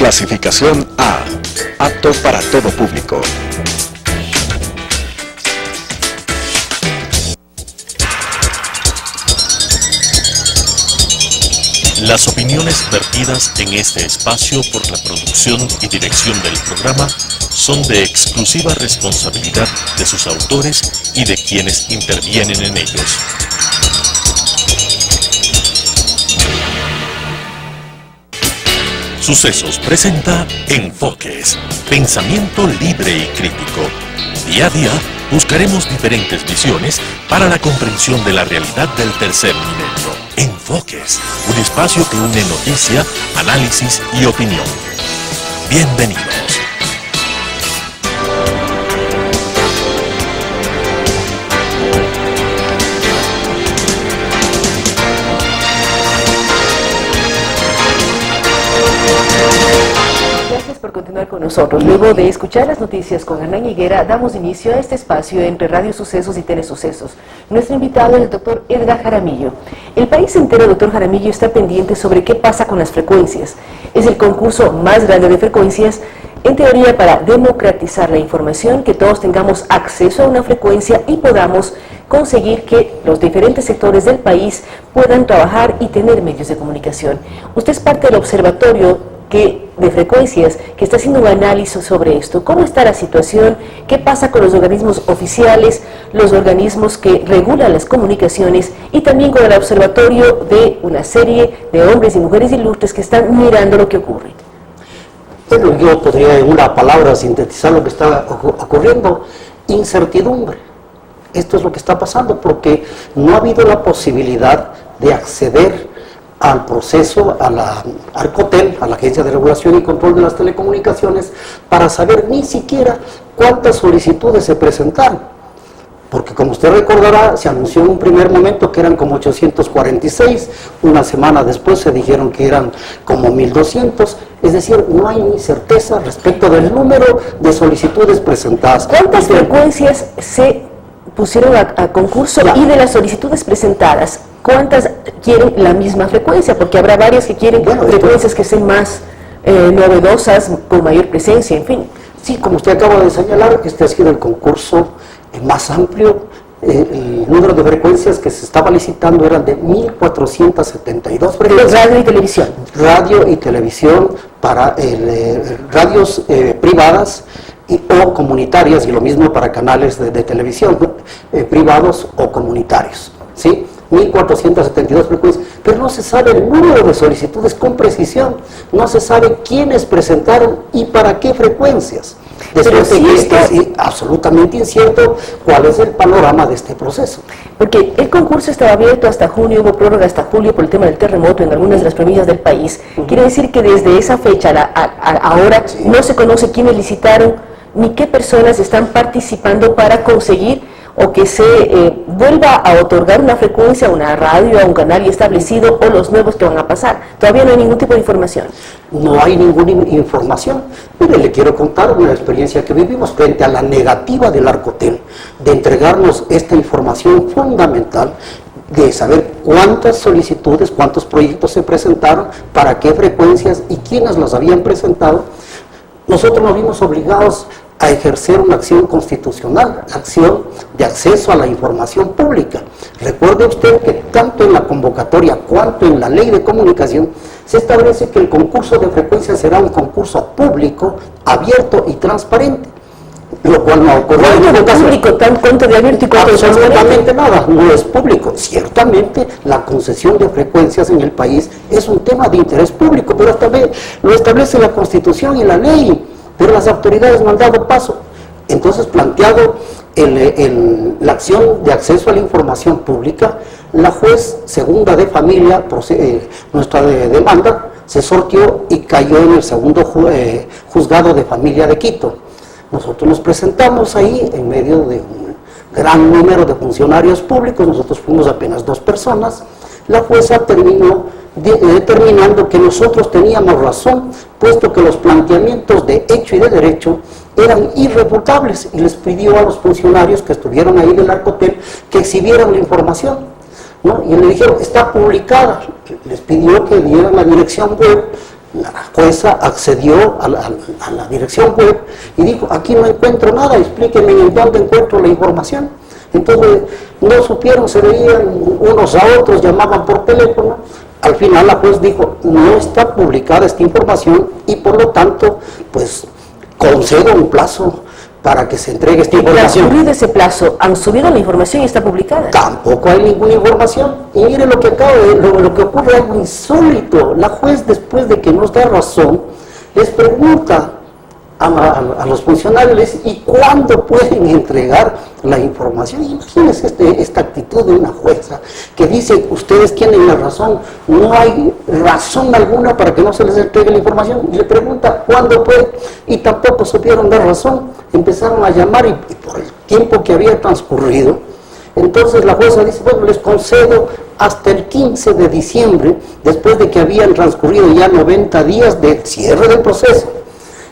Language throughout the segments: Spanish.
Clasificación A. Apto para todo público. Las opiniones vertidas en este espacio por la producción y dirección del programa son de exclusiva responsabilidad de sus autores y de quienes intervienen en ellos. Sucesos presenta Enfoques, pensamiento libre y crítico. Día a día buscaremos diferentes visiones para la comprensión de la realidad del tercer milenio. Enfoques, un espacio que une noticia, análisis y opinión. Bienvenidos. Gracias por continuar con nosotros. Luego de escuchar las noticias con Hernán Higuera, damos inicio a este espacio entre Radio Sucesos y Telesucesos. Nuestro invitado es el doctor Edgar Jaramillo. El país entero, doctor Jaramillo, está pendiente sobre qué pasa con las frecuencias. Es el concurso más grande de frecuencias, en teoría, para democratizar la información, que todos tengamos acceso a una frecuencia y podamos conseguir que los diferentes sectores del país puedan trabajar y tener medios de comunicación. Usted es parte del observatorio de frecuencias que está haciendo un análisis sobre esto. ¿Cómo está la situación? ¿Qué pasa con los organismos oficiales, los organismos que regulan las comunicaciones y también con el observatorio de una serie de hombres y mujeres ilustres que están mirando lo que ocurre? Bueno, yo podría en una palabra sintetizar lo que está ocurriendo: incertidumbre. Esto es lo que está pasando porque no ha habido la posibilidad de acceder al proceso, a la Arcotel, a la Agencia de Regulación y Control de las Telecomunicaciones, para saber ni siquiera cuántas solicitudes se presentaron. Porque como usted recordará, se anunció en un primer momento que eran como 846, una semana después se dijeron que eran como 1200, es decir, no hay ni certeza respecto del número de solicitudes presentadas. ¿Cuántas frecuencias se pusieron a concurso y de las solicitudes presentadas, cuántas quieren la misma frecuencia? Porque habrá varias que quieren frecuencias que sean más novedosas, con mayor presencia, en fin. Sí, como usted acaba de señalar, este ha sido el concurso más amplio. El número de frecuencias que se estaba licitando eran de 1.472 frecuencias. Radio y televisión. Radio y televisión para radios privadas o comunitarias, y lo mismo para canales de televisión privados o comunitarios, ¿sí? 1.472 frecuencias, pero no se sabe el número de solicitudes con precisión, no se sabe quiénes presentaron y para qué frecuencias. Después de que es absolutamente incierto cuál es el panorama de este proceso. Porque el concurso estaba abierto hasta junio, hubo prórroga hasta julio por el tema del terremoto en algunas de las provincias del país. Quiere decir que desde esa fecha ahora no se conoce quiénes licitaron ni qué personas están participando para conseguir o que se vuelva a otorgar una frecuencia a una radio, a un canal ya establecido, o los nuevos que van a pasar. Todavía no hay ningún tipo de información. No hay ninguna información. Mire, le quiero contar una experiencia que vivimos frente a la negativa del Arcotel de entregarnos esta información fundamental, de saber cuántas solicitudes, cuántos proyectos se presentaron, para qué frecuencias y quiénes los habían presentado. Nosotros nos vimos obligados a ejercer una acción constitucional, acción de acceso a la información pública. Recuerde usted que tanto en la convocatoria cuanto en la ley de comunicación se establece que el concurso de frecuencias será un concurso público, abierto y transparente, lo cual no ha ocurrido. ¿Cuánto de público, cuánto de abierto y cuánto de transparente? Absolutamente nada, no es público. Ciertamente la concesión de frecuencias en el país es un tema de interés público, pero también lo establece la Constitución y la ley, pero las autoridades no han dado paso. Entonces, planteado la acción de acceso a la información pública, la juez segunda de familia, nuestra demanda, se sorteó y cayó en el segundo juzgado de familia de Quito. Nosotros nos presentamos ahí en medio de un gran número de funcionarios públicos, nosotros fuimos apenas 2 personas. La jueza terminó determinando que nosotros teníamos razón, puesto que los planteamientos de hecho y de derecho eran irrefutables, y les pidió a los funcionarios que estuvieron ahí del Arcotel que exhibieran la información, ¿no? Y le dijeron, está publicada. Les pidió que dieran la dirección web La jueza accedió a la dirección web y dijo, aquí no encuentro nada, explíquenme en dónde encuentro la información. Entonces no supieron, se veían unos a otros, llamaban por teléfono. Al final la juez dijo, no está publicada esta información y por lo tanto, pues concedo un plazo para que se entregue esta información. Transcurrido ese plazo, ¿han subido la información y está publicada? Tampoco hay ninguna información. Y mire lo que lo que ocurre, algo insólito. La juez, después de que nos da razón, les pregunta a los funcionarios, les dice, ¿y cuándo pueden entregar la información? Imagínense esta actitud de una jueza que dice, ustedes tienen la razón, no hay razón alguna para que no se les entregue la información. Y le pregunta, ¿cuándo puede? Y tampoco supieron dar razón. Empezaron a llamar y por el tiempo que había transcurrido, entonces la jueza dice, bueno, les concedo hasta el 15 de diciembre, después de que habían transcurrido ya 90 días del cierre del proceso.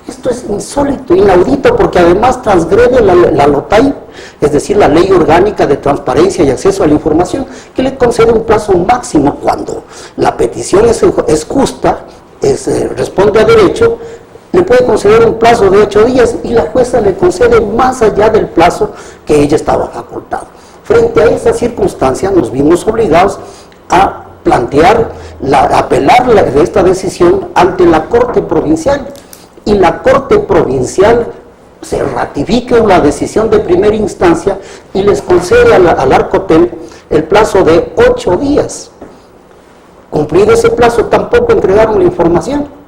Esto es insólito, inaudito, porque además transgrede la LOTAI, es decir, la Ley Orgánica de Transparencia y Acceso a la Información, que le concede un plazo máximo cuando la petición es justa, responde a derecho, le puede conceder un plazo de 8 días y la jueza le concede más allá del plazo que ella estaba facultada. Frente a esa circunstancia nos vimos obligados a plantear, apelar de esta decisión ante la Corte Provincial, y la Corte Provincial se ratifica la decisión de primera instancia y les concede al Arcotel el plazo de 8 días. Cumplido ese plazo, tampoco entregaron la información.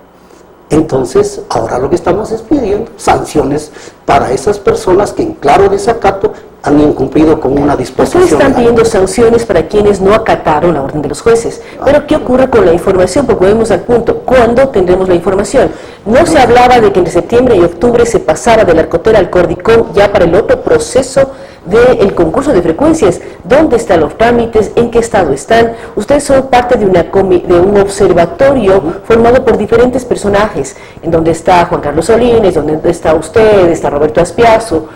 Entonces, ahora lo que estamos es pidiendo sanciones para esas personas que en claro desacato han incumplido con una disposición. Ustedes están pidiendo sanciones para quienes no acataron la orden de los jueces. Pero ¿qué ocurre con la información? Porque volvemos al punto, ¿cuándo tendremos la información? No se hablaba de que entre septiembre y octubre se pasara del Arcotel al Cordicom ya para el otro proceso del concurso de frecuencias. ¿Dónde están los trámites? ¿En qué estado están? Ustedes son parte de un observatorio formado por diferentes personajes, en donde está Juan Carlos Solines, donde está usted, está Roberto Aspiazu,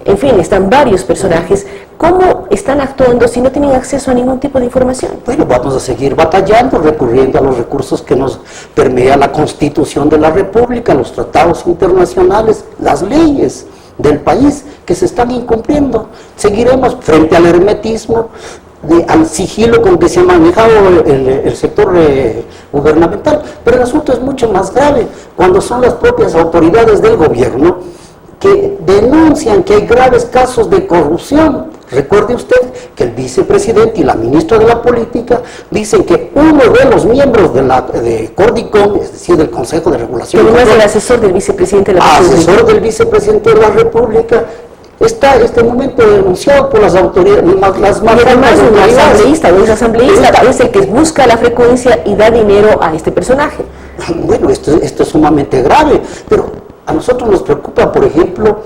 en fin, están varios personajes. ¿Cómo están actuando si no tienen acceso a ningún tipo de información? Bueno, vamos a seguir batallando, recurriendo a los recursos que nos permea la Constitución de la República, los tratados internacionales, las leyes del país que se están incumpliendo. Seguiremos frente al hermetismo, al sigilo con que se ha manejado el sector gubernamental, pero el asunto es mucho más grave cuando son las propias autoridades del gobierno que denuncian que hay graves casos de corrupción. Recuerde usted que el vicepresidente y la ministra de la Política dicen que uno de los miembros de Cordicom, es decir, del Consejo de Regulación, pero no es el asesor del vicepresidente de la República. Asesor del vicepresidente de la República, está en este momento denunciado por las autoridades, las más además un asambleísta, es el que busca la frecuencia y da dinero a este personaje. Bueno, esto es sumamente grave, pero a nosotros nos preocupa, por ejemplo,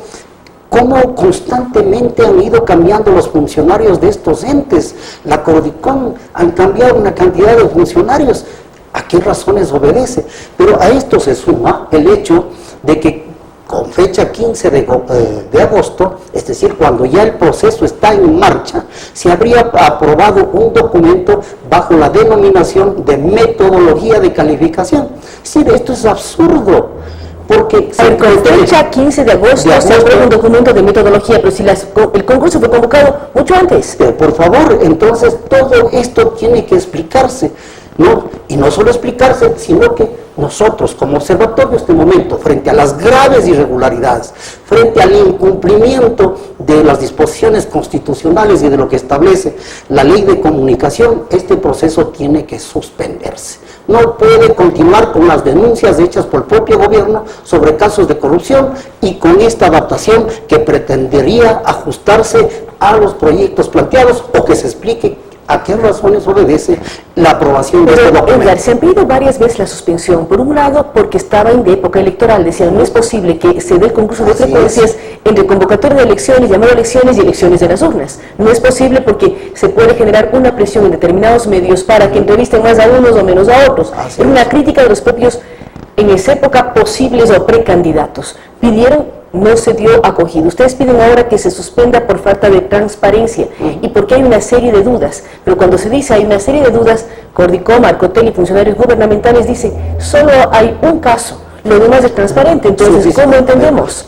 cómo constantemente han ido cambiando los funcionarios de estos entes. La Cordicom han cambiado una cantidad de funcionarios. ¿A qué razones obedece? Pero a esto se suma el hecho de que con fecha 15 de agosto, es decir, cuando ya el proceso está en marcha, se habría aprobado un documento bajo la denominación de metodología de calificación. Es decir, esto es absurdo. Porque con fecha 15 de agosto se aprueba un documento de metodología, pero si el concurso fue convocado mucho antes. Pero por favor, entonces todo esto tiene que explicarse, ¿no? Y no solo explicarse, sino que nosotros como observatorio en este momento, frente a las graves irregularidades, frente al incumplimiento de las disposiciones constitucionales y de lo que establece la ley de comunicación, este proceso tiene que suspenderse. No puede continuar con las denuncias hechas por el propio gobierno sobre casos de corrupción y con esta adaptación que pretendería ajustarse a los proyectos planteados o que se explique a qué razones obedece la aprobación de este documento. Edgar, se han pedido varias veces la suspensión. Por un lado, porque estaba en época electoral. Decían, no es posible que se dé el concurso de frecuencias entre convocatoria de elecciones, llamado a elecciones y elecciones de las urnas. No es posible porque se puede generar una presión en determinados medios para que entrevisten más a unos o menos a otros. Era una crítica de los propios, en esa época, posibles o precandidatos. Pidieron no se dio acogida. Ustedes piden ahora que se suspenda por falta de transparencia y porque hay una serie de dudas. Pero cuando se dice hay una serie de dudas, Cordicom, Arcotel y funcionarios gubernamentales dicen solo hay un caso, lo demás es transparente. Entonces, ¿cómo entendemos?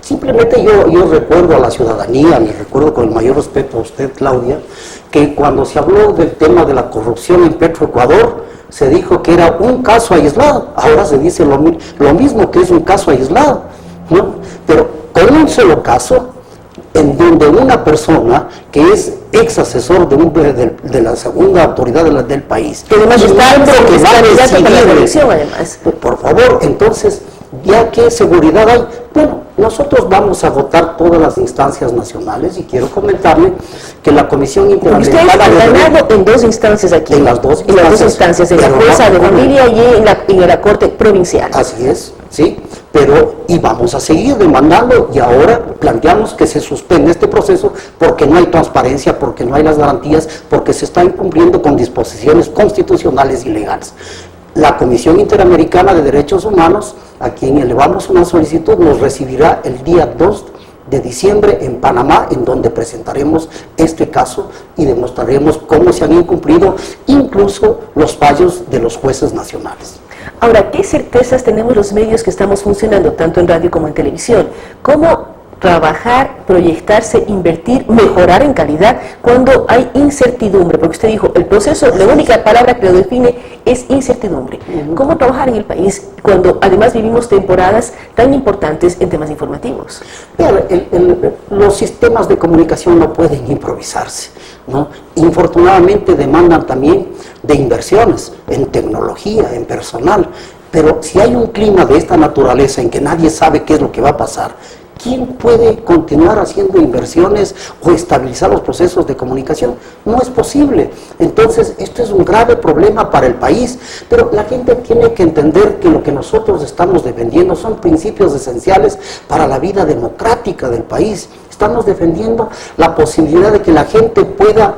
Simplemente yo recuerdo a la ciudadanía, me recuerdo con el mayor respeto a usted, Claudia, que cuando se habló del tema de la corrupción en Petroecuador, se dijo que era un caso aislado. Ahora se dice lo mismo, que es un caso aislado, ¿no? Pero con un solo caso, en donde una persona que es ex asesor de la segunda autoridad del país, que además está candidato para la elección, además. Por favor, entonces, ya qué seguridad hay. Bueno, nosotros vamos a votar todas las instancias nacionales y quiero comentarle que la Comisión Interamericana... Ustedes han ganado en dos instancias aquí. En las dos instancias. En las dos instancias, en la jueza de familia y en la Corte Provincial. Así es, sí, y vamos a seguir demandando y ahora planteamos que se suspende este proceso porque no hay transparencia, porque no hay las garantías, porque se está incumpliendo con disposiciones constitucionales y legales. La Comisión Interamericana de Derechos Humanos, a quien elevamos una solicitud, nos recibirá el día 2 de diciembre en Panamá, en donde presentaremos este caso y demostraremos cómo se han incumplido incluso los fallos de los jueces nacionales. Ahora, ¿qué certezas tenemos los medios que estamos funcionando, tanto en radio como en televisión? ¿Cómo trabajar, proyectarse, invertir, mejorar en calidad cuando hay incertidumbre? Porque usted dijo, el proceso, la única palabra que lo define es incertidumbre. ¿Cómo trabajar en el país cuando además vivimos temporadas tan importantes en temas informativos? Los sistemas de comunicación no pueden improvisarse, ¿no? Infortunadamente demandan también de inversiones en tecnología, en personal, pero si hay un clima de esta naturaleza en que nadie sabe qué es lo que va a pasar, ¿quién puede continuar haciendo inversiones o estabilizar los procesos de comunicación? No es posible. Entonces, esto es un grave problema para el país, pero la gente tiene que entender que lo que nosotros estamos defendiendo son principios esenciales para la vida democrática del país. Estamos defendiendo la posibilidad de que la gente pueda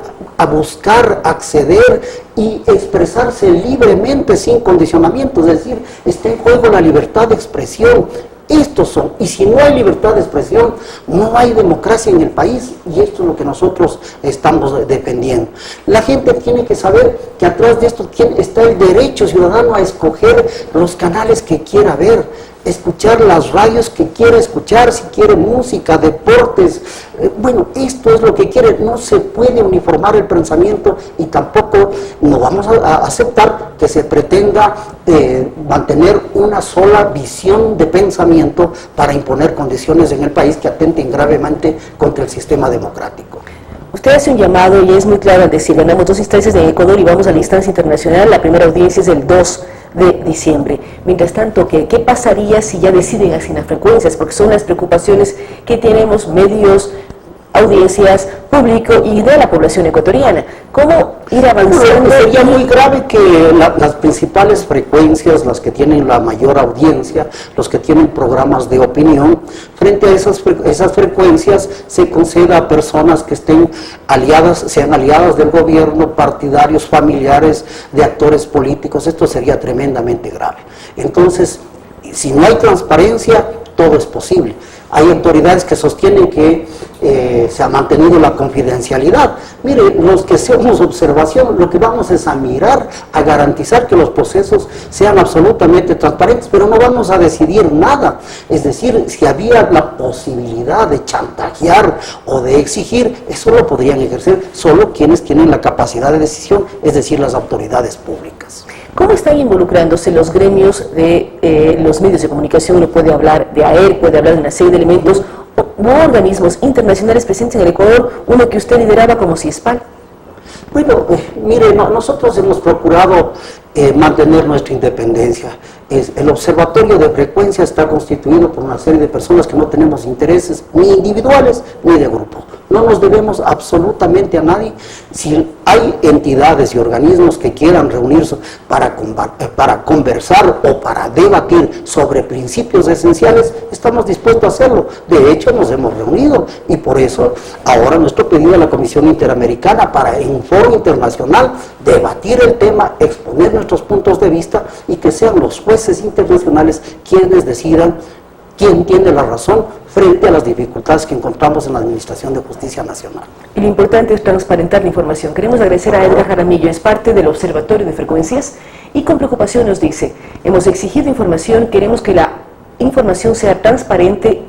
buscar, acceder y expresarse libremente sin condicionamientos, es decir, está en juego la libertad de expresión. Estos son, y si no hay libertad de expresión, no hay democracia en el país, y esto es lo que nosotros estamos defendiendo. La gente tiene que saber que atrás de esto está el derecho ciudadano a escoger los canales que quiera ver, escuchar las radios que quiera escuchar, si quiere música, deportes, bueno, esto es lo que quiere. No se puede uniformar el pensamiento y tampoco no vamos a aceptar que se pretenda mantener una sola visión de pensamiento para imponer condiciones en el país que atenten gravemente contra el sistema democrático. Usted hace un llamado y es muy claro al decir, ganamos dos instancias en Ecuador y vamos a la instancia internacional. La primera audiencia es el 2 de diciembre. Mientras tanto, ¿qué pasaría si ya deciden asignar frecuencias? Porque son las preocupaciones que tenemos medios, audiencias, público y de la población ecuatoriana. ¿Cómo ir avanzando? Sería muy grave que las principales frecuencias, las que tienen la mayor audiencia, los que tienen programas de opinión, frente a esas frecuencias se conceda a personas que estén aliadas, sean aliadas del gobierno, partidarios, familiares de actores políticos. Esto sería tremendamente grave. Entonces, si no hay transparencia, todo es posible. Hay autoridades que sostienen que se ha mantenido la confidencialidad. Mire, los que hacemos observación, lo que vamos es a mirar, a garantizar que los procesos sean absolutamente transparentes, pero no vamos a decidir nada. Es decir, si había la posibilidad de chantajear o de exigir, eso lo podrían ejercer solo quienes tienen la capacidad de decisión, es decir, las autoridades públicas. ¿Cómo están involucrándose los gremios de los medios de comunicación? Uno puede hablar de AER, puede hablar de una serie de elementos u organismos internacionales presentes en el Ecuador, uno que usted lideraba como CIESPAL. Bueno, mire, nosotros hemos procurado mantener nuestra independencia. El observatorio de frecuencia está constituido por una serie de personas que no tenemos intereses ni individuales ni de grupo. No nos debemos absolutamente a nadie. Si hay entidades y organismos que quieran reunirse para conversar o para debatir sobre principios esenciales, estamos dispuestos a hacerlo. De hecho, nos hemos reunido y por eso ahora nuestro pedido a la Comisión Interamericana para en foro internacional debatir el tema, exponer nuestros puntos de vista y que sean los jueces internacionales quienes decidan quién tiene la razón frente a las dificultades que encontramos en la Administración de Justicia Nacional. Y lo importante es transparentar la información. Queremos agradecer a Edgar Jaramillo, es parte del Observatorio de Frecuencias, y con preocupación nos dice: hemos exigido información, queremos que la información sea transparente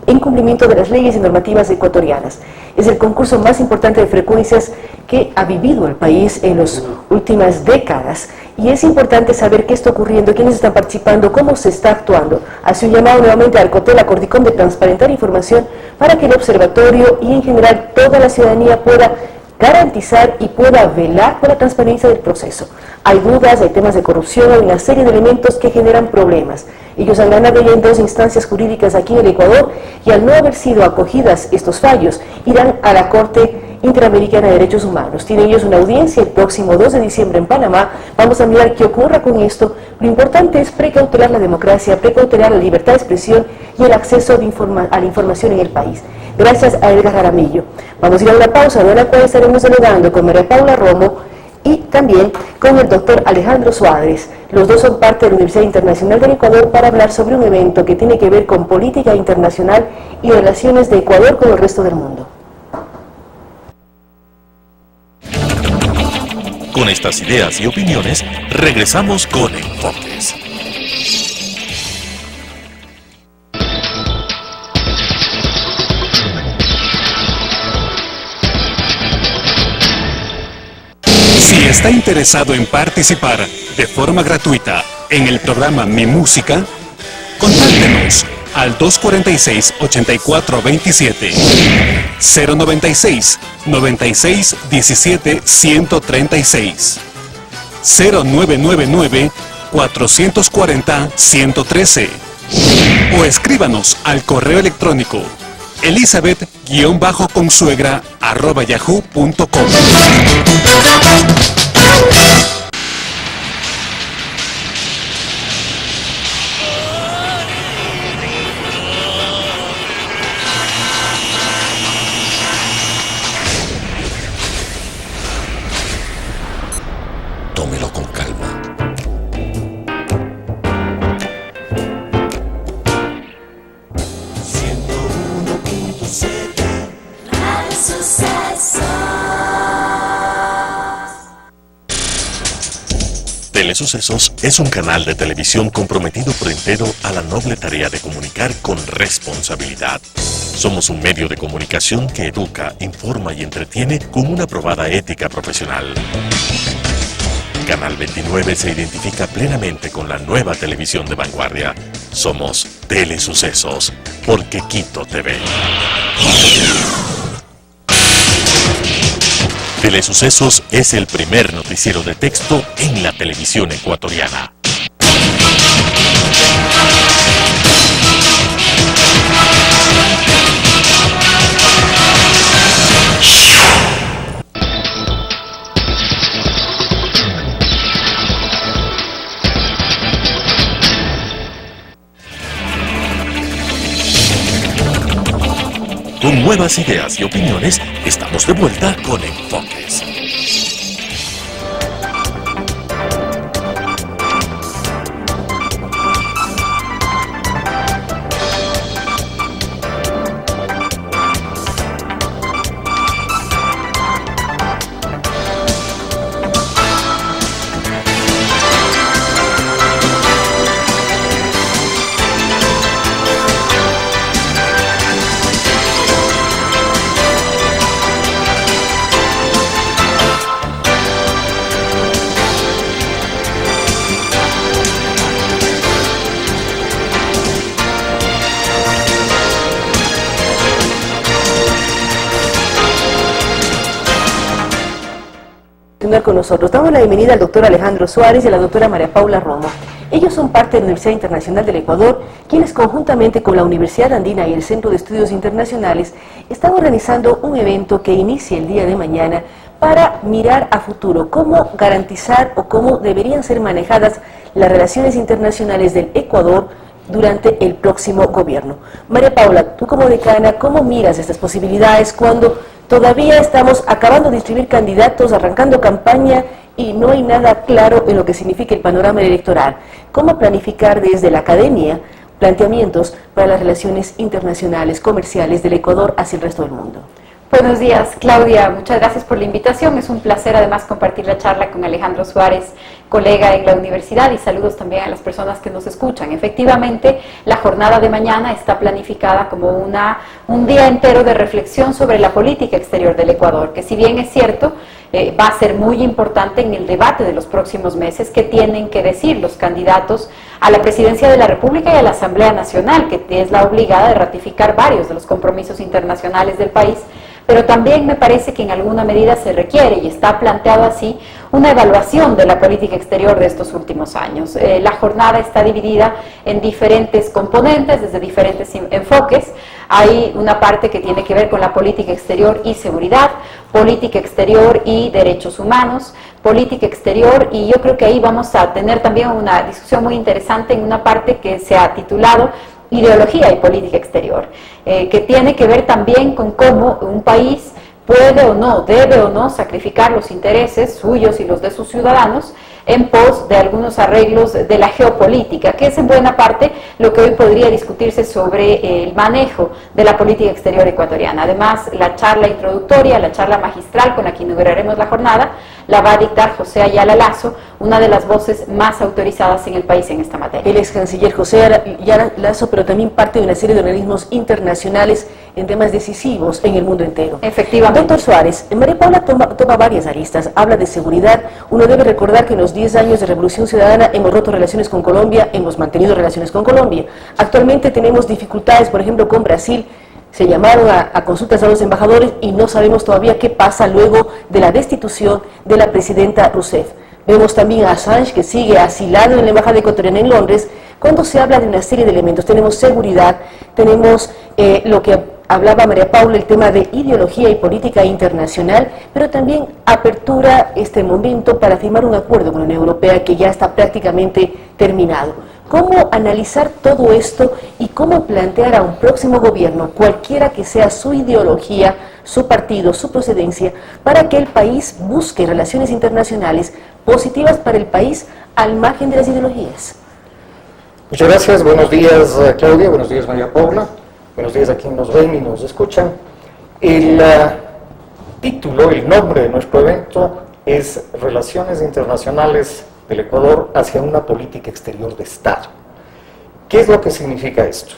en cumplimiento de las leyes y normativas ecuatorianas. Es el concurso más importante de frecuencias que ha vivido el país en las últimas décadas, y es importante saber qué está ocurriendo, quiénes están participando, cómo se está actuando. Hace un llamado nuevamente a Arcotel, a Cordicom, de transparentar información para que el observatorio y en general toda la ciudadanía pueda garantizar y pueda velar por la transparencia del proceso. Hay dudas, hay temas de corrupción, hay una serie de elementos que generan problemas. Ellos han ganado ya en 2 instancias jurídicas aquí en el Ecuador, y al no haber sido acogidas estos fallos, irán a la Corte Interamericana de Derechos Humanos. Tienen ellos una audiencia el próximo 2 de diciembre en Panamá. Vamos a mirar qué ocurra con esto. Lo importante es precautelar la democracia, precautelar la libertad de expresión y el acceso a la información en el país. Gracias a Edgar Jaramillo. Vamos a ir a una pausa, de la cual estaremos dialogando con María Paula Romo y también con el doctor Alejandro Suárez. Los dos son parte de la Universidad Internacional del Ecuador para hablar sobre un evento que tiene que ver con política internacional y relaciones de Ecuador con el resto del mundo. Con estas ideas y opiniones, regresamos con Enfoques. Si está interesado en participar de forma gratuita en el programa Mi Música, contáctenos al 246-8427, 096 96 17 136, 0999 440 113, o escríbanos al correo electrónico elizabeth-consuegra@yahoo.com. Tómelo con calma. Telesucesos es un canal de televisión comprometido por entero a la noble tarea de comunicar con responsabilidad. Somos un medio de comunicación que educa, informa y entretiene con una probada ética profesional. Canal 29 se identifica plenamente con la nueva televisión de vanguardia. Somos Telesucesos, porque Quito TV. Telesucesos es el primer noticiero de texto en la televisión ecuatoriana. Con nuevas ideas y opiniones, estamos de vuelta con Enfoques. Con nosotros damos la bienvenida al doctor Alejandro Suárez y a la doctora María Paula Romo. Ellos son parte de la Universidad Internacional del Ecuador, quienes conjuntamente con la Universidad Andina y el Centro de Estudios Internacionales están organizando un evento que inicia el día de mañana para mirar a futuro cómo garantizar o cómo deberían ser manejadas las relaciones internacionales del Ecuador durante el próximo gobierno. María Paula, tú como decana, ¿cómo miras estas posibilidades cuando todavía estamos acabando de inscribir candidatos, arrancando campaña y no hay nada claro en lo que significa el panorama electoral? ¿Cómo planificar desde la academia planteamientos para las relaciones internacionales, comerciales del Ecuador hacia el resto del mundo. Buenos días, Claudia. Muchas gracias por la invitación. Es un placer además compartir la charla con Alejandro Suárez, colega en la universidad, y saludos también a las personas que nos escuchan. Efectivamente, la jornada de mañana está planificada como un día entero de reflexión sobre la política exterior del Ecuador, que si bien es cierto, va a ser muy importante en el debate de los próximos meses que tienen que decir los candidatos a la presidencia de la República y a la Asamblea Nacional, que es la obligada de ratificar varios de los compromisos internacionales del país. Pero también me parece que en alguna medida se requiere, y está planteado así, una evaluación de la política exterior de estos últimos años. La jornada está dividida en diferentes componentes, desde diferentes enfoques. Hay una parte que tiene que ver con la política exterior y seguridad, política exterior y derechos humanos, política exterior, y yo creo que ahí vamos a tener también una discusión muy interesante en una parte que se ha titulado Ideología y política exterior, que tiene que ver también con cómo un país puede o no, debe o no sacrificar los intereses suyos y los de sus ciudadanos en pos de algunos arreglos de la geopolítica, que es en buena parte lo que hoy podría discutirse sobre el manejo de la política exterior ecuatoriana. Además, la charla introductoria, la charla magistral con la que inauguraremos la jornada, la va a dictar José Ayala Lazo, una de las voces más autorizadas en el país en esta materia. El ex canciller José Ayala Lazo, pero también parte de una serie de organismos internacionales en temas decisivos en el mundo entero. Efectivamente. Doctor Suárez, María Paula toma varias aristas, habla de seguridad. Uno debe recordar que en los 10 años de Revolución Ciudadana hemos roto relaciones con Colombia, hemos mantenido relaciones con Colombia. Actualmente tenemos dificultades, por ejemplo, con Brasil. Se llamaron a consultas a los embajadores y no sabemos todavía qué pasa luego de la destitución de la presidenta Rousseff. Vemos también a Assange, que sigue asilado en la embajada ecuatoriana en Londres. Cuando se habla de una serie de elementos, tenemos seguridad, tenemos lo que hablaba María Paula, el tema de ideología y política internacional, pero también apertura este momento para firmar un acuerdo con la Unión Europea que ya está prácticamente terminado. ¿Cómo analizar todo esto y cómo plantear a un próximo gobierno, cualquiera que sea su ideología, su partido, su procedencia, para que el país busque relaciones internacionales positivas para el país al margen de las ideologías? Muchas gracias, buenos días Claudia, buenos días María Paula, buenos días a quienes nos ven y nos escuchan. El título, el nombre de nuestro evento es Relaciones Internacionales del Ecuador hacia una política exterior de Estado. ¿Qué es lo que significa esto?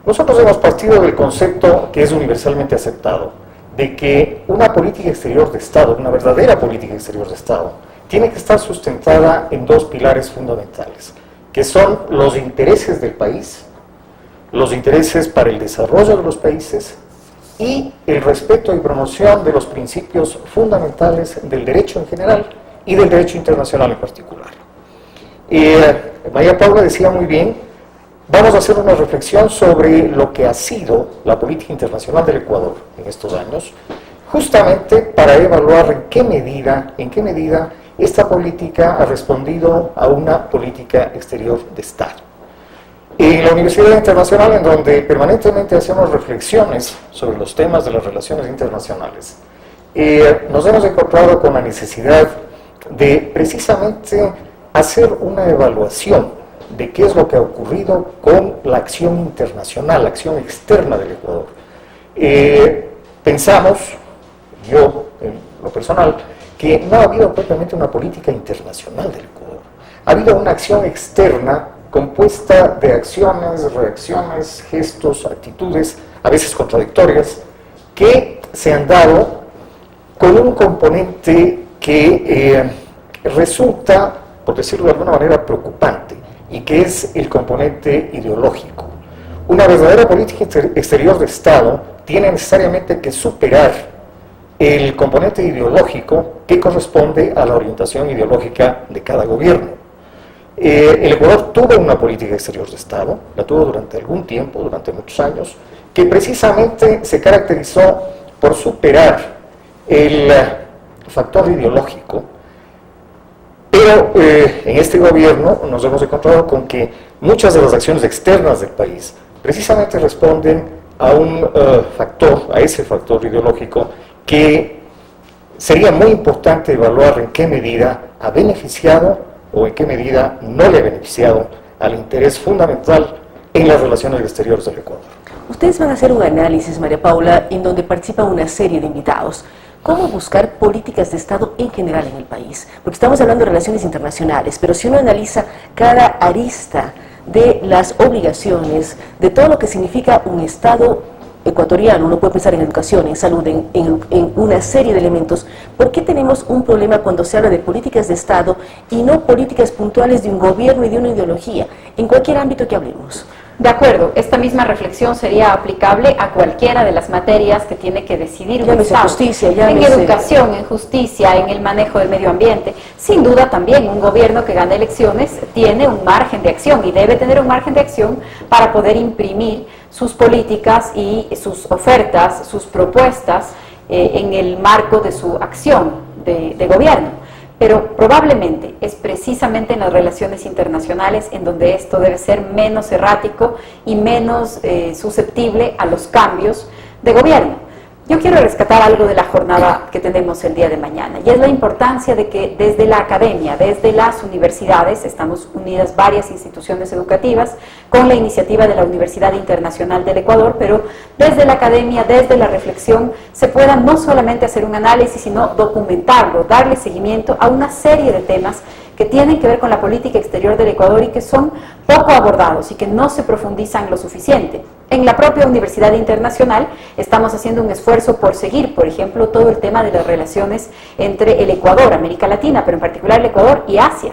Nosotros hemos partido del concepto que es universalmente aceptado, de que una política exterior de Estado, una verdadera política exterior de Estado, tiene que estar sustentada en dos pilares fundamentales, que son los intereses del país, los intereses para el desarrollo de los países y el respeto y promoción de los principios fundamentales del derecho en general y del derecho internacional en particular. María Paula decía muy bien, vamos a hacer una reflexión sobre lo que ha sido la política internacional del Ecuador en estos años, justamente para evaluar en qué medida esta política ha respondido a una política exterior de Estado. En la Universidad Internacional, en donde permanentemente hacemos reflexiones sobre los temas de las relaciones internacionales, nos hemos encontrado con la necesidad de precisamente hacer una evaluación de qué es lo que ha ocurrido con la acción internacional, la acción externa del Ecuador. Pensamos, yo en lo personal, que no ha habido propiamente una política internacional del Ecuador. Ha habido una acción externa compuesta de acciones, reacciones, gestos, actitudes, a veces contradictorias, que se han dado con un componente que resulta, por decirlo de alguna manera, preocupante, y que es el componente ideológico. Una verdadera política exterior de Estado tiene necesariamente que superar el componente ideológico que corresponde a la orientación ideológica de cada gobierno. El Ecuador tuvo una política exterior de Estado, la tuvo durante algún tiempo, durante muchos años, que precisamente se caracterizó por superar el factor ideológico, pero en este gobierno nos hemos encontrado con que muchas de las acciones externas del país precisamente responden a un a ese factor ideológico que sería muy importante evaluar en qué medida ha beneficiado o en qué medida no le ha beneficiado al interés fundamental en las relaciones exteriores del Ecuador. Ustedes van a hacer un análisis, María Paula, en donde participan una serie de invitados. ¿Cómo buscar políticas de Estado en general en el país? Porque estamos hablando de relaciones internacionales, pero si uno analiza cada arista de las obligaciones, de todo lo que significa un Estado ecuatoriano, uno puede pensar en educación, en salud, en una serie de elementos. ¿Por qué tenemos un problema cuando se habla de políticas de Estado y no políticas puntuales de un gobierno y de una ideología, en cualquier ámbito que hablemos? De acuerdo, esta misma reflexión sería aplicable a cualquiera de las materias que tiene que decidir un Estado. Justicia, en educación, en justicia, en el manejo del medio ambiente. Sin duda también un gobierno que gana elecciones tiene un margen de acción y debe tener un margen de acción para poder imprimir sus políticas y sus ofertas, sus propuestas en el marco de su acción de gobierno. Pero probablemente es precisamente en las relaciones internacionales en donde esto debe ser menos errático y menos susceptible a los cambios de gobierno. Yo quiero rescatar algo de la jornada que tenemos el día de mañana, y es la importancia de que desde la academia, desde las universidades, estamos unidas varias instituciones educativas con la iniciativa de la Universidad Internacional del Ecuador, pero desde la academia, desde la reflexión, se pueda no solamente hacer un análisis, sino documentarlo, darle seguimiento a una serie de temas que tienen que ver con la política exterior del Ecuador y que son poco abordados y que no se profundizan lo suficiente. En la propia Universidad Internacional estamos haciendo un esfuerzo por seguir, por ejemplo, todo el tema de las relaciones entre el Ecuador, América Latina, pero en particular el Ecuador y Asia.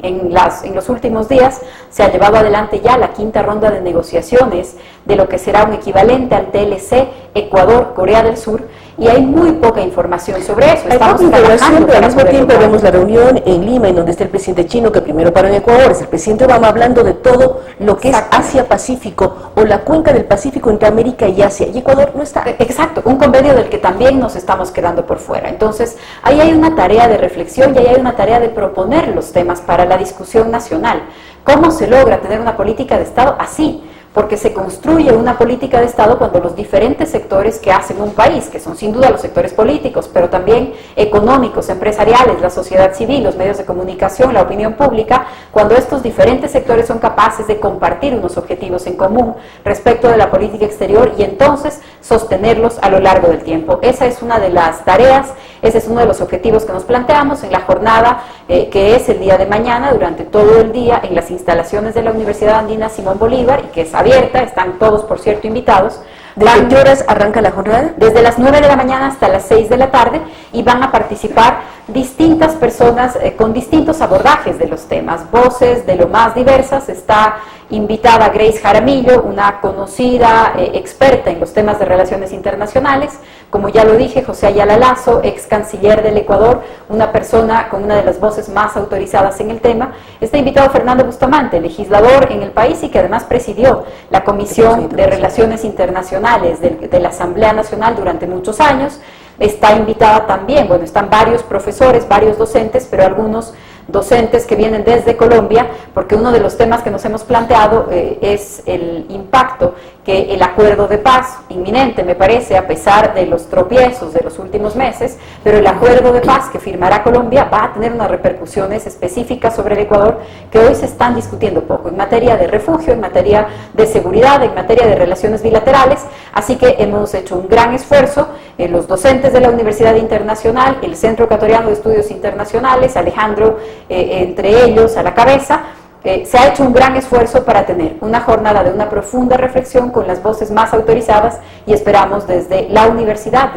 En los últimos días se ha llevado adelante ya la 5ª ronda de negociaciones de lo que será un equivalente al TLC Ecuador-Corea del Sur, y hay muy poca información sobre eso. Estamos trabajando, pero al mismo tiempo vemos la reunión en Lima, en donde está el presidente chino, que primero paró en Ecuador, es el presidente Obama, hablando de todo lo que es Asia-Pacífico, o la cuenca del Pacífico entre América y Asia, y Ecuador no está. Exacto, un convenio del que también nos estamos quedando por fuera. Entonces, ahí hay una tarea de reflexión y ahí hay una tarea de proponer los temas para la discusión nacional. ¿Cómo se logra tener una política de Estado así? Porque se construye una política de Estado cuando los diferentes sectores que hacen un país, que son sin duda los sectores políticos, pero también económicos, empresariales, la sociedad civil, los medios de comunicación, la opinión pública, cuando estos diferentes sectores son capaces de compartir unos objetivos en común respecto de la política exterior y entonces sostenerlos a lo largo del tiempo. Esa es una de las tareas, ese es uno de los objetivos que nos planteamos en la jornada que es el día de mañana, durante todo el día, en las instalaciones de la Universidad Andina Simón Bolívar, y que es abierta, están todos, por cierto, invitados. ¿Desde qué horas arranca la jornada? Desde las 9 de la mañana hasta las 6 de la tarde, y van a participar distintas personas con distintos abordajes de los temas, voces de lo más diversas. Está invitada Grace Jaramillo, una conocida experta en los temas de relaciones internacionales, como ya lo dije, José Ayala Lazo, ex canciller del Ecuador, una persona con una de las voces más autorizadas en el tema. Está invitado Fernando Bustamante, legislador en el país y que además presidió la Comisión de Relaciones Internacionales de la Asamblea Nacional durante muchos años. Está invitada también, bueno, están varios profesores, varios docentes, pero algunos docentes que vienen desde Colombia, porque uno de los temas que nos hemos planteado es el impacto que el acuerdo de paz, inminente me parece, a pesar de los tropiezos de los últimos meses, pero el acuerdo de paz que firmará Colombia va a tener unas repercusiones específicas sobre el Ecuador que hoy se están discutiendo poco, en materia de refugio, en materia de seguridad, en materia de relaciones bilaterales. Así que hemos hecho un gran esfuerzo, los docentes de la Universidad Internacional, el Centro Ecuatoriano de Estudios Internacionales, Alejandro entre ellos a la cabeza. Se ha hecho un gran esfuerzo para tener una jornada de una profunda reflexión con las voces más autorizadas, y esperamos desde la Universidad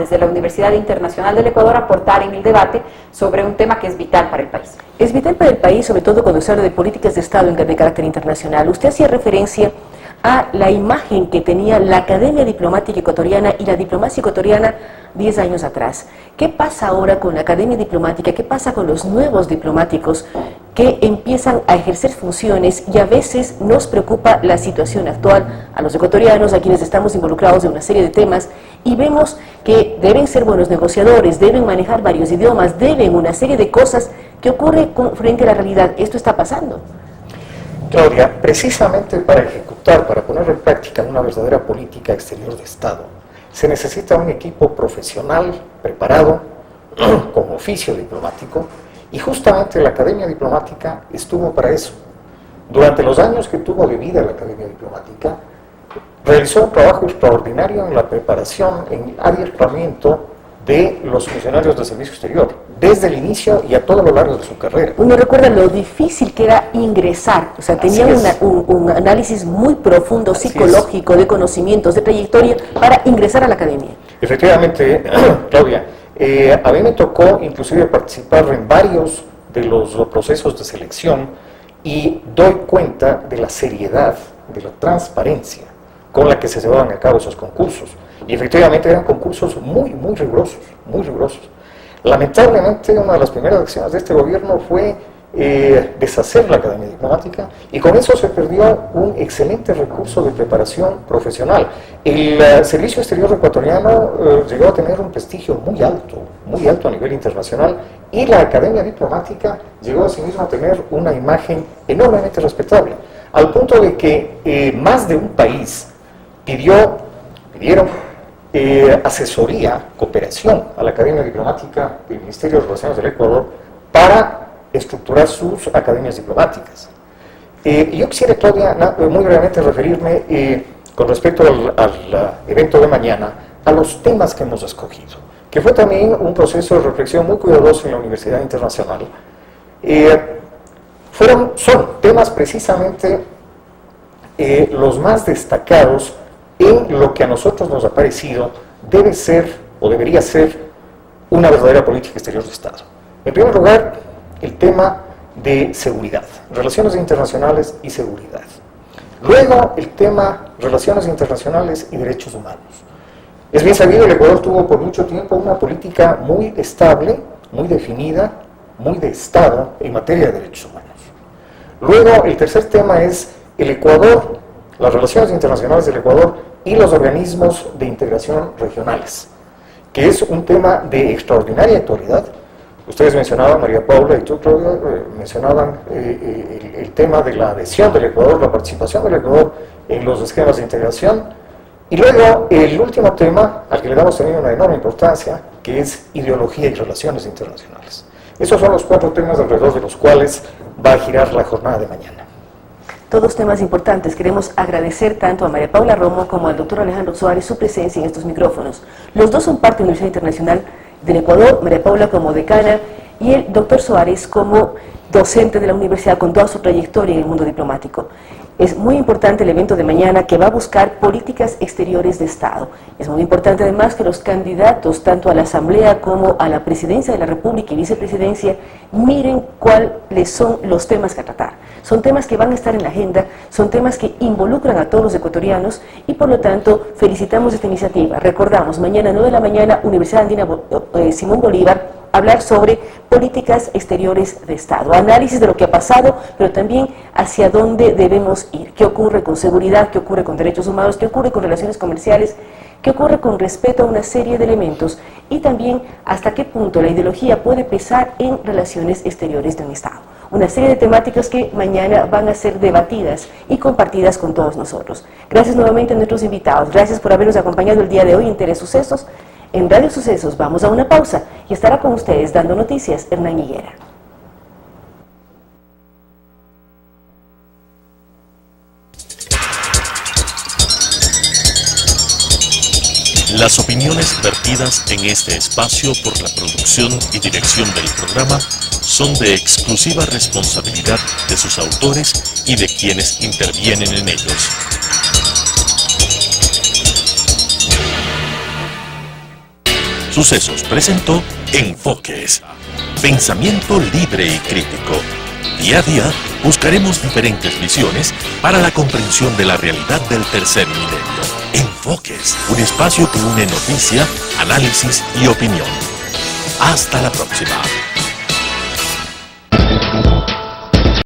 Internacional del Ecuador, aportar en el debate sobre un tema que es vital para el país. Es vital para el país, sobre todo cuando se habla de políticas de Estado de carácter internacional. Usted hacía referencia a la imagen que tenía la Academia Diplomática Ecuatoriana y la diplomacia ecuatoriana 10 años atrás. ¿Qué pasa ahora con la Academia Diplomática? ¿Qué pasa con los nuevos diplomáticos que empiezan a ejercer funciones? Y a veces nos preocupa la situación actual a los ecuatorianos, a quienes estamos involucrados en una serie de temas, y vemos que deben ser buenos negociadores, deben manejar varios idiomas, deben una serie de cosas que ocurre frente a la realidad. ¿Esto está pasando? Claudia, precisamente para poner en práctica una verdadera política exterior de Estado, se necesita un equipo profesional, preparado, con oficio diplomático, y justamente la Academia Diplomática estuvo para eso. durante los años que tuvo de vida la Academia Diplomática, realizó un trabajo extraordinario en la preparación, en el adiestramiento de los funcionarios del servicio exterior, desde el inicio y a todo lo largo de su carrera. Uno recuerda lo difícil que era ingresar, o sea, tenía un análisis muy profundo, psicológico, de conocimientos, de trayectoria, para ingresar a la academia. Efectivamente, Claudia, a mí me tocó inclusive participar en varios de los procesos de selección y doy cuenta de la seriedad, de la transparencia con la que se llevaban a cabo esos concursos. Y efectivamente eran concursos muy rigurosos, muy rigurosos. Lamentablemente, una de las primeras acciones de este gobierno fue deshacer la Academia Diplomática, y con eso se perdió un excelente recurso de preparación profesional. El servicio exterior ecuatoriano llegó a tener un prestigio muy alto a nivel internacional, y la Academia Diplomática llegó asimismo a tener una imagen enormemente respetable, al punto de que más de un país pidieron asesoría, cooperación a la Academia Diplomática del Ministerio de Relaciones del Ecuador para estructurar sus academias diplomáticas. Yo quisiera, Claudia, muy brevemente referirme con respecto al evento de mañana a los temas que hemos escogido, que fue también un proceso de reflexión muy cuidadoso en la Universidad Internacional. Son temas precisamente los más destacados en lo que a nosotros nos ha parecido debe ser o debería ser una verdadera política exterior de Estado. En primer lugar, el tema de seguridad, relaciones internacionales y seguridad. Luego, el tema relaciones internacionales y derechos humanos. Es bien sabido, el Ecuador tuvo por mucho tiempo una política muy estable, muy definida, muy de Estado en materia de derechos humanos. Luego, el tercer tema es el Ecuador, las relaciones internacionales del Ecuador y los organismos de integración regionales, que es un tema de extraordinaria actualidad. Ustedes mencionaban, María Paula y tú, Claudia, mencionaban el tema de la adhesión del Ecuador, la participación del Ecuador en los esquemas de integración. Y luego, el último tema, al que le damos también una enorme importancia, que es ideología y relaciones internacionales. Esos son los 4 temas alrededor de los cuales va a girar la jornada de mañana. Todos temas importantes. Queremos agradecer tanto a María Paula Romo como al doctor Alejandro Suárez su presencia en estos micrófonos. Los dos son parte de la Universidad Internacional del Ecuador, María Paula como decana y el doctor Suárez como docente de la universidad con toda su trayectoria en el mundo diplomático. Es muy importante el evento de mañana, que va a buscar políticas exteriores de Estado. Es muy importante además que los candidatos, tanto a la Asamblea como a la Presidencia de la República y Vicepresidencia, miren cuáles son los temas que tratar. Son temas que van a estar en la agenda, son temas que involucran a todos los ecuatorianos y por lo tanto felicitamos esta iniciativa. Recordamos, mañana 9 de la mañana, Universidad Andina Simón Bolívar, hablar sobre políticas exteriores de Estado, análisis de lo que ha pasado, pero también hacia dónde debemos ir, qué ocurre con seguridad, qué ocurre con derechos humanos, qué ocurre con relaciones comerciales, qué ocurre con respeto a una serie de elementos y también hasta qué punto la ideología puede pesar en relaciones exteriores de un Estado. Una serie de temáticas que mañana van a ser debatidas y compartidas con todos nosotros. Gracias nuevamente a nuestros invitados, gracias por habernos acompañado el día de hoy en Telesucesos. En Radio Sucesos vamos a una pausa y estará con ustedes dando noticias Hernán Higuera. Las opiniones vertidas en este espacio por la producción y dirección del programa son de exclusiva responsabilidad de sus autores y de quienes intervienen en ellos. Sucesos presentó Enfoques, pensamiento libre y crítico. Día a día buscaremos diferentes visiones para la comprensión de la realidad del tercer milenio. Enfoques, un espacio que une noticia, análisis y opinión. Hasta la próxima.